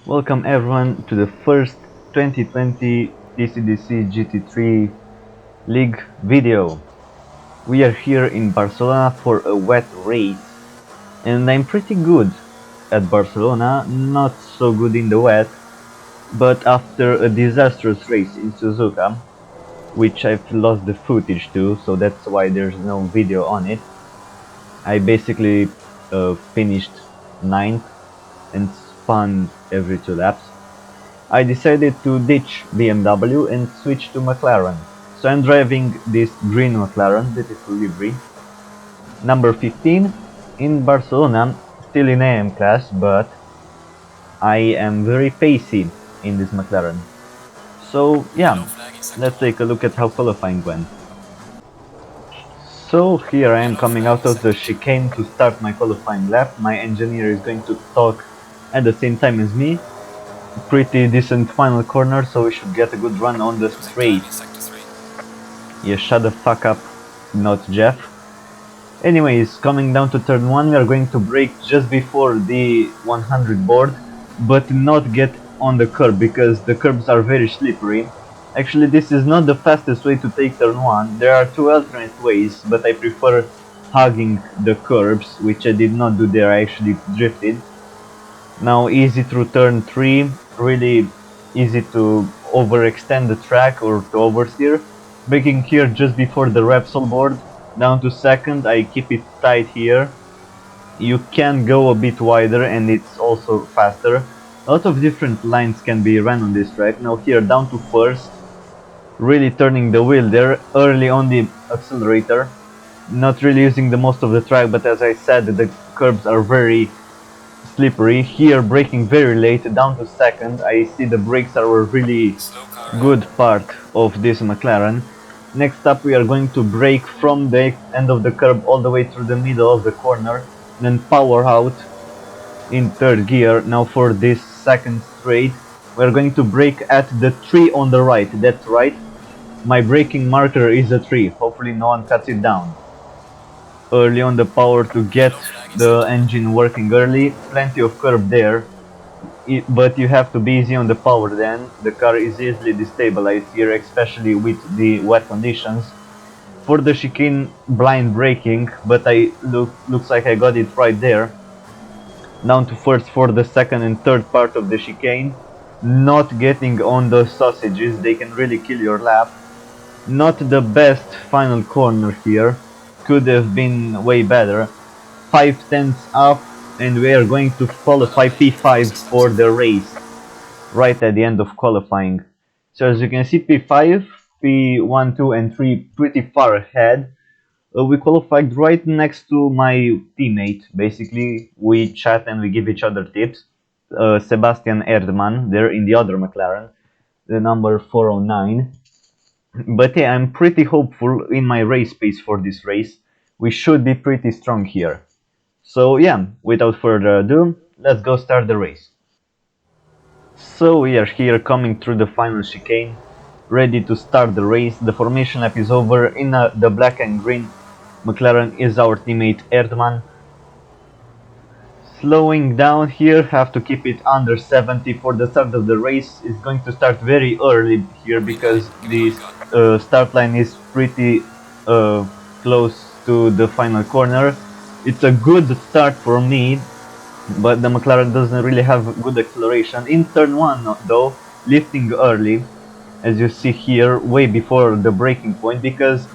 Welcome everyone to the first 2020 PCDC GT3 League video. We are here in Barcelona for a wet race, and I'm pretty good at Barcelona, not so good in the wet, but after a disastrous race in Suzuka, which I've lost the footage to, so that's why there's no video on it, I basically finished 9th and spun every 2 laps. I decided to ditch BMW and switch to McLaren. So I'm driving this green McLaren, beautiful livery. Number 15 in Barcelona, still in AM class, but I am very pacey in this McLaren. So yeah, let's take a look at how qualifying went. So here I am coming out of the chicane to start my qualifying lap. My engineer is going to talk at the same time as me. Pretty decent final corner, so we should get a good run on the straight. Yeah, shut the fuck up, not Jeff. Anyways, coming down to turn 1, we are going to brake just before the 100 board, but not get on the curb, because the curbs are very slippery. Actually, this is not the fastest way to take turn 1, there are 2 alternate ways, but I prefer hugging the curbs, which I did not do there, I actually drifted. Now easy through turn 3, really easy to overextend the track or to oversteer. Braking here just before the Repsol board, down to second, I keep it tight here. You can go a bit wider and it's also faster. A lot of different lines can be run on this track. Now here down to first, really turning the wheel there, early on the accelerator. Not really using the most of the track, but as I said, the curbs are very slippery. Here braking very late, down to second. I see the brakes are a really good part of this McLaren. Next up we are going to brake from the end of the curb all the way through the middle of the corner, then power out in third gear. Now for this second straight we are going to brake at the tree on the right. That's right, my braking marker is a tree, hopefully no one cuts it down. Early on the power to get the engine working early, plenty of curb there, but you have to be easy on the power then, the car is easily destabilized here, especially with the wet conditions. For the chicane, blind braking, but looks like I got it right there. Down to first for the second and third part of the chicane, not getting on the sausages, they can really kill your lap. Not the best final corner here, could have been way better. 5/10 up and we are going to qualify P5 for the race right at the end of qualifying. So as you can see, P5, P1, 2 and 3 pretty far ahead. We qualified right next to my teammate. Basically we chat and we give each other tips. Sebastian Erdmann there in the other McLaren, the number 409. But yeah, I'm pretty hopeful in my race pace for this race. We should be pretty strong here. So yeah, without further ado, let's go start the race. So we are here coming through the final chicane, ready to start the race. The formation lap is over. In the black and green McLaren is our teammate Erdmann. Slowing down here, have to keep it under 70 for the start of the race. It's going to start very early here because the start line is pretty close to the final corner. It's a good start for me, but the McLaren doesn't really have good acceleration. In turn 1 though, lifting early, as you see here, way before the braking point, because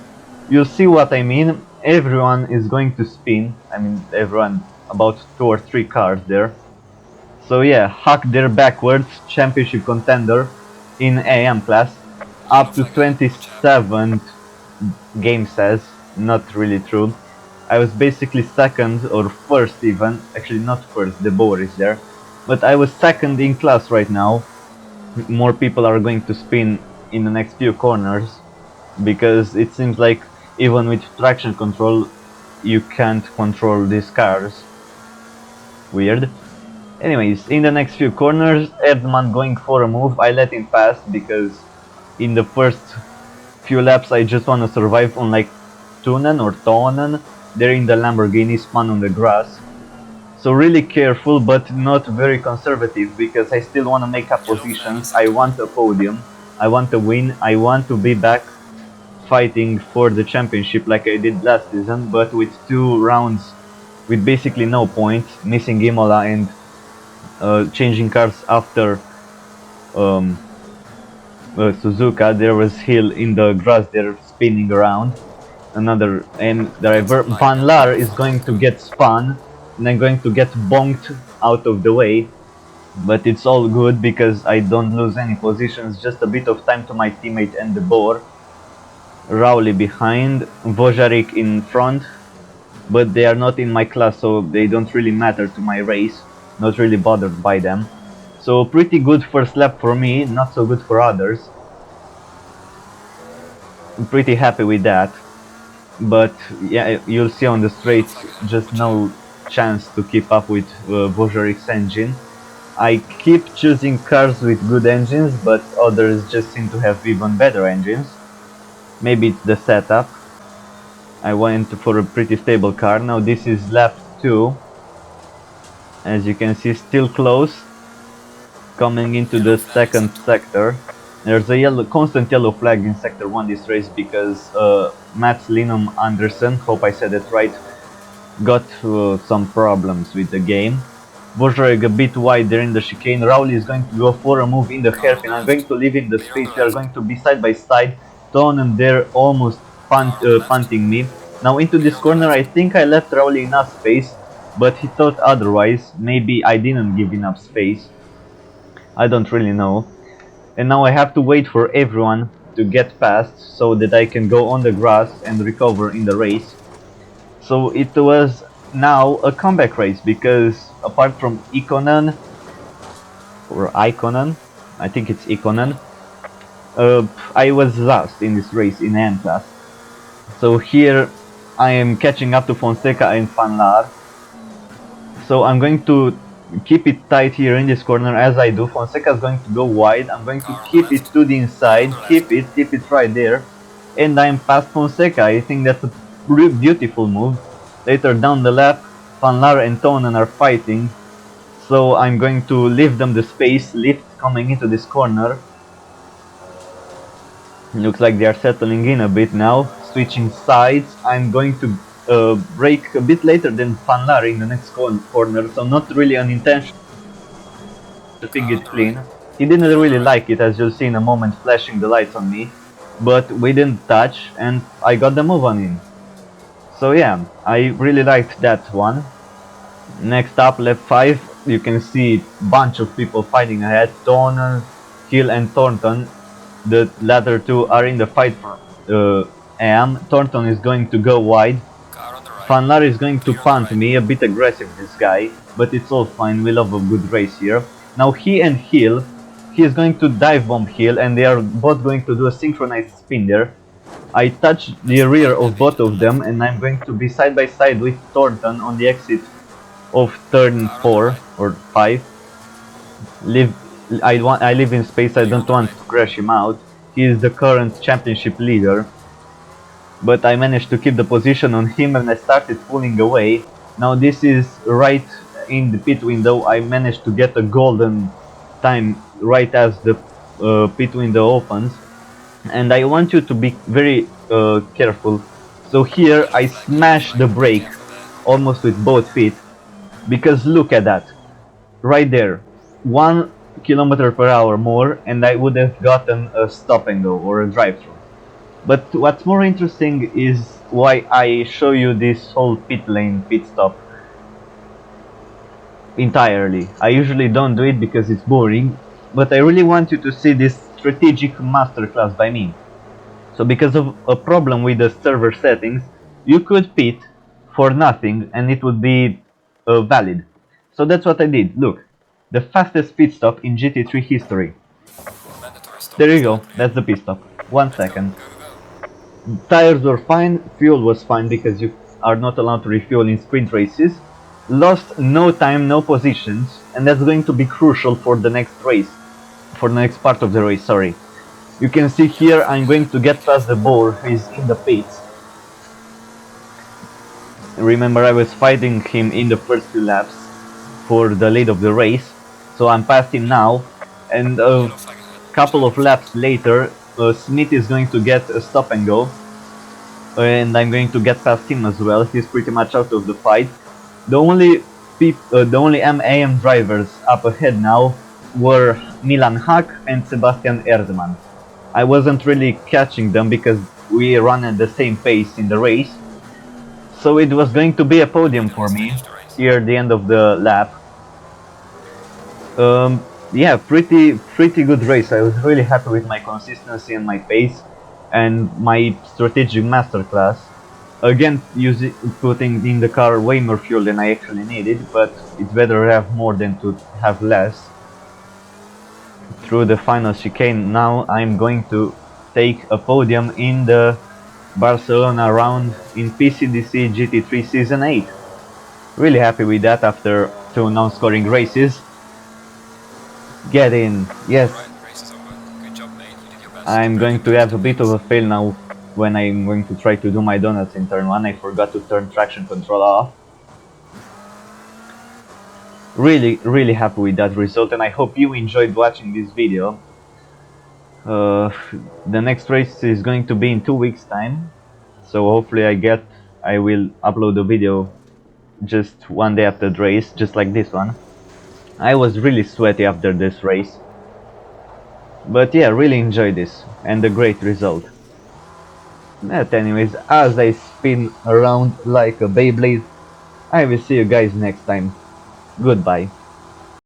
you'll see what I mean. Everyone is going to spin, I mean everyone, about 2 or 3 cars there. So yeah, huck there backwards, championship contender in AM class, up to 27th game says, not really true. I was basically second or first even, actually not first, the board is there, but I was second in class right now. More people are going to spin in the next few corners, because it seems like even with traction control you can't control these cars. Weird. Anyways, in the next few corners, Erdmann going for a move. I let him pass because in the first few laps I just want to survive on like Tunen or Tonen. They're in the Lamborghini, spun on the grass. So really careful, but not very conservative, because I still want to make up positions. I want a podium, I want a win, I want to be back fighting for the championship like I did last season, but with 2 rounds with basically no points, missing Imola and changing cars after um, Suzuka. There was Hill in the grass there spinning around. Another and driver Van Laar is going to get spun and I'm going to get bonked out of the way, but it's all good because I don't lose any positions, just a bit of time to my teammate and the Boar. Rowley behind, Vojarik in front, but they are not in my class, so they don't really matter to my race, not really bothered by them. So pretty good first lap for me, not so good for others. I'm pretty happy with that. But yeah, you'll see on the straights just no chance to keep up with Vojarik's engine. I keep choosing cars with good engines, but others just seem to have even better engines. Maybe it's the setup. I went for a pretty stable car. Now this is lap 2. As you can see, still close. Coming into the second sector. There's a constant yellow flag in sector 1 this race because Mats Linum Andersen, hope I said it right, got some problems with the game. Vojarek a bit wide there in the chicane. Rowley is going to go for a move in the hairpin. I'm going to leave him the space. We are going to be side by side. Tonen there almost punting me. Now into this corner, I think I left Rowley enough space, but he thought otherwise. Maybe I didn't give enough space. I don't really know. And now I have to wait for everyone to get past so that I can go on the grass and recover in the race. So it was now a comeback race because apart from Ikonen, or Ikonen, I think it's Ikonen, I was last in this race in AM class. So here I am catching up to Fonseca and Van Laar. So I'm going to keep it tight here in this corner as I do. Fonseca is going to go wide. I'm going to keep it to the inside, keep it right there, and I'm past Fonseca. I think that's a beautiful move. Later down the lap, Van Laar and Tonen are fighting, so I'm going to leave them the space. Lift coming into this corner. Looks like they are settling in a bit now, switching sides. I'm going to brake a bit later than Van Laar in the next corner, so not really an intention to think it clean. He didn't really like it, as you'll see in a moment, flashing the lights on me, but we didn't touch and I got the move on him. So yeah, I really liked that one. Next up, lap 5, you can see a bunch of people fighting ahead. Tonen, Hill and Thornton, the latter two are in the fight for AM. Thornton is going to go wide. Van Laar is going to punt me, a bit aggressive this guy, but it's all fine, we love a good race here. Now he and Hill, he is going to dive bomb Hill and they are both going to do a synchronized spin there. I touch the rear of both of them and I'm going to be side by side with Thornton on the exit of turn 4 or 5. I live in space, I don't want to crash him out. He is the current championship leader. But I managed to keep the position on him and I started pulling away. Now this is right in the pit window. I managed to get a golden time right as the pit window opens. And I want you to be very careful. So here I smash the brake almost with both feet, because look at that, right there, 1 kilometer per hour more and I would have gotten a stop and go or a drive-through. But what's more interesting is why I show you this whole pit lane pit stop entirely. I usually don't do it because it's boring, but I really want you to see this strategic masterclass by me. So because of a problem with the server settings, you could pit for nothing and it would be valid. So that's what I did. Look, the fastest pit stop in GT3 history. There you go, that's the pit stop. 1 second. Tires were fine, fuel was fine because you are not allowed to refuel in sprint races. Lost no time, no positions, and that's going to be crucial for the next race. For the next part of the race, sorry. You can see here I'm going to get past the Boar who is in the pits. Remember, I was fighting him in the first few laps. for the lead of the race. So I'm past him now, and a couple of laps later, Smith is going to get a stop and go, and I'm going to get past him as well. He's pretty much out of the fight. The only AM drivers up ahead now were Milan Hack and Sebastian Erdmann. I wasn't really catching them because we run at the same pace in the race, so it was going to be a podium for me here at the end of the lap. Yeah, pretty good race. I was really happy with my consistency and my pace and my strategic masterclass. Again, putting in the car way more fuel than I actually needed, but it's better to have more than to have less. Through the final chicane, now I'm going to take a podium in the Barcelona round in PCDC GT3 Season 8. Really happy with that after 2 non-scoring races. Get in, yes. I'm going to have a bit of a fail now when I'm going to try to do my donuts in turn 1. I forgot to turn traction control off. Really happy with that result, and I hope you enjoyed watching this video. The next race is going to be in 2 weeks time, so hopefully I will upload a video just one day after the race, just like this one. I was really sweaty after this race, but yeah, really enjoyed this and a great result. But anyways, as I spin around like a Beyblade, I will see you guys next time. Goodbye.